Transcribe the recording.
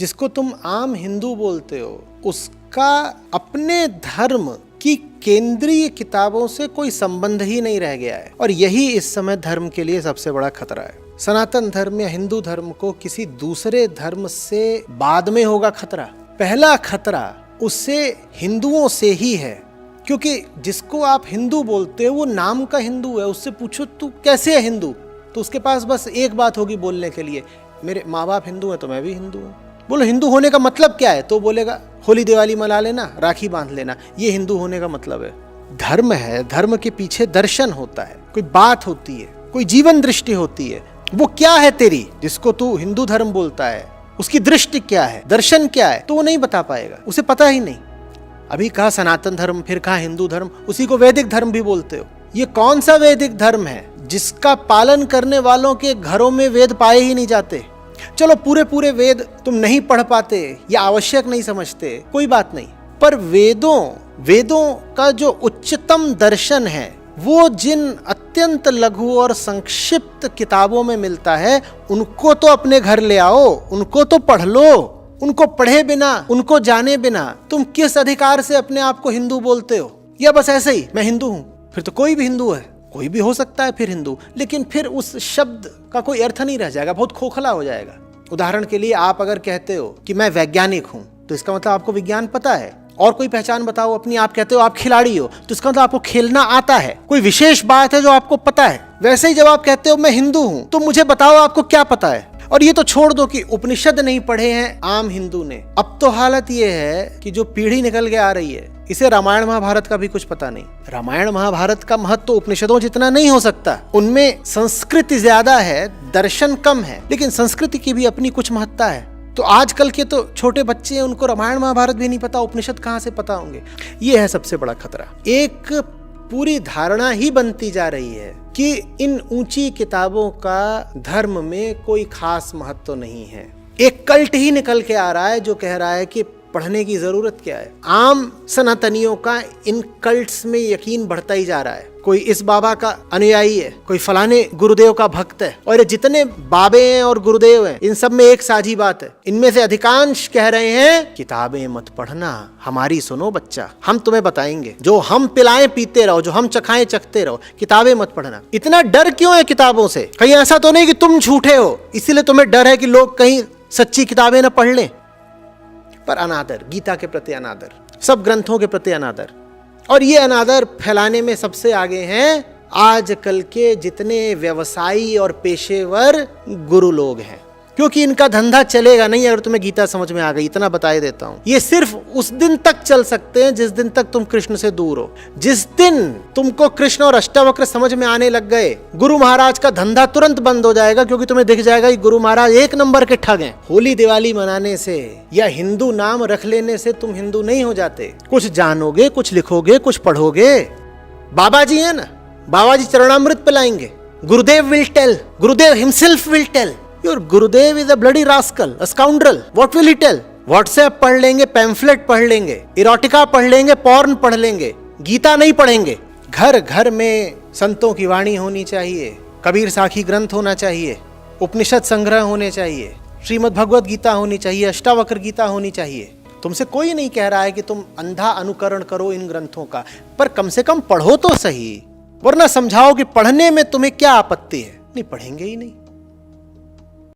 जिसको तुम आम हिंदू बोलते हो, उसका अपने धर्म की केंद्रीय किताबों से कोई संबंध ही नहीं रह गया है। और यही इस समय धर्म के लिए सबसे बड़ा खतरा है। सनातन धर्म या हिंदू धर्म को किसी दूसरे धर्म से बाद में होगा खतरा। पहला खतरा उससे हिंदुओं से ही है, क्योंकि जिसको आप हिंदू बोलते हो वो नाम का हिंदू है। उससे पूछो तू कैसे है हिंदू, तो उसके पास बस एक बात होगी बोलने के लिए, मेरे माँ बाप हिंदू हैं तो मैं भी हिंदू हूँ। बोलो हिंदू होने का मतलब क्या है, तो बोलेगा होली दिवाली मना लेना, राखी बांध लेना, ये हिंदू होने का मतलब है। धर्म है, धर्म के पीछे दर्शन होता है, कोई बात होती है, कोई जीवन दृष्टि होती है। वो क्या है तेरी, जिसको तू हिंदू धर्म बोलता है, उसकी दृष्टि क्या है, दर्शन क्या है, तो वो नहीं बता पाएगा, उसे पता ही नहीं। अभी कहा सनातन धर्म, फिर कहा हिंदू धर्म, उसी को वैदिक धर्म भी बोलते हो। ये कौन सा वैदिक धर्म है जिसका पालन करने वालों के घरों में वेद पाए ही नहीं जाते? चलो पूरे वेद तुम नहीं पढ़ पाते या आवश्यक नहीं समझते, कोई बात नहीं, पर वेदों का जो उच्चतम दर्शन है वो जिन अत्यंत लघु और संक्षिप्त किताबों में मिलता है, उनको तो अपने घर ले आओ, उनको तो पढ़ लो। उनको पढ़े बिना, उनको जाने बिना तुम किस अधिकार से अपने आप को हिंदू बोलते हो? या बस ऐसे ही मैं हिंदू हूं, फिर तो कोई भी हिंदू है, कोई भी हो सकता है फिर हिंदू, लेकिन फिर उस शब्द का कोई अर्थ नहीं रह जाएगा, बहुत खोखला हो जाएगा। उदाहरण के लिए आप अगर कहते हो कि मैं वैज्ञानिक हूं, तो इसका मतलब आपको विज्ञान पता है। और कोई पहचान बताओ अपनी, आप कहते हो आप खिलाड़ी हो, तो इसका मतलब आपको खेलना आता है, कोई विशेष बात है जो आपको पता है। वैसे ही जब आप कहते हो मैं हिंदू हूं, तो मुझे बताओ आपको क्या पता है। और ये तो छोड़ दो कि उपनिषद नहीं पढ़े हैं आम हिंदू ने, अब तो हालत ये है कि जो पीढ़ी निकल के आ रही है, इसे रामायण महाभारत का भी कुछ पता नहीं। रामायण महाभारत का महत्व तो उपनिषदों जितना नहीं हो सकता, उनमें संस्कृति ज्यादा है, दर्शन कम है, लेकिन संस्कृति की भी अपनी कुछ महत्ता है। तो आजकल के तो छोटे बच्चे हैं, उनको रामायण महाभारत भी नहीं पता, उपनिषद कहाँ से पता होंगे? ये है सबसे बड़ा खतरा। एक पूरी धारणा ही बनती जा रही है कि इन ऊंची किताबों का धर्म में कोई खास महत्व नहीं है। एक कल्ट ही निकल के आ रहा है जो कह रहा है कि पढ़ने की जरूरत क्या है। आम सनातनियों का इन कल्ट्स में यकीन बढ़ता ही जा रहा है। कोई इस बाबा का अनुयायी है, कोई फलाने गुरुदेव का भक्त है, और ये जितने बाबे हैं और गुरुदेव हैं, इन सब में एक साझी बात है। इनमें से अधिकांश कह रहे हैं किताबें मत पढ़ना, हमारी सुनो बच्चा, हम तुम्हें बताएंगे, जो हम पिलाएं पीते रहो, जो हम चखाएं चखते रहो, किताबें मत पढ़ना। इतना डर क्यों है किताबों से? कहीं ऐसा तो नहीं कि तुम झूठे हो इसीलिए तुम्हें डर है कि लोग कहीं सच्ची किताबें न पढ़ लें? पर अनादर, गीता के प्रति अनादर, सब ग्रंथों के प्रति अनादर, और ये अनादर फैलाने में सबसे आगे हैं आजकल के जितने व्यवसायी और पेशेवर गुरु लोग हैं, क्योंकि इनका धंधा चलेगा नहीं अगर तुम्हें गीता समझ में आ गई। इतना बता ही देता हूं, ये सिर्फ उस दिन तक चल सकते हैं जिस दिन तक तुम कृष्ण से दूर हो। जिस दिन तुमको कृष्ण और अष्टावक्र समझ में आने लग गए, गुरु महाराज का धंधा तुरंत बंद हो जाएगा, क्योंकि तुम्हें दिख जाएगा कि गुरु महाराज एक नंबर के ठग हैं। होली दिवाली मनाने से या हिंदू नाम रख लेने से तुम हिंदू नहीं हो जाते। कुछ जानोगे, कुछ लिखोगे, कुछ पढ़ोगे। बाबा जी है ना, बाबा जी चरणामृत पिलाएंगे, Gurudev will tell, Gurudev himself will tell, Your Gurudev is a bloody rascal, a scoundrel. What will he tell? WhatsApp पढ़ लेंगे, पैम्फलेट पढ़ लेंगे, इरोटिका पढ़ लेंगे, पॉर्न पढ़ लेंगे, गीता नहीं पढ़ेंगे। घर घर में संतों की वाणी होनी चाहिए, कबीर साखी ग्रंथ होना चाहिए, उपनिषद संग्रह होने चाहिए, श्रीमद् भगवत गीता होनी चाहिए, अष्टावक्र गीता होनी चाहिए। तुमसे कोई नहीं कह रहा है कि तुम अंधा अनुकरण करो इन ग्रंथों का, पर कम से कम पढ़ो तो सही, वरना समझाओ कि पढ़ने में तुम्हें क्या आपत्ति है। नहीं पढ़ेंगे ही नहीं।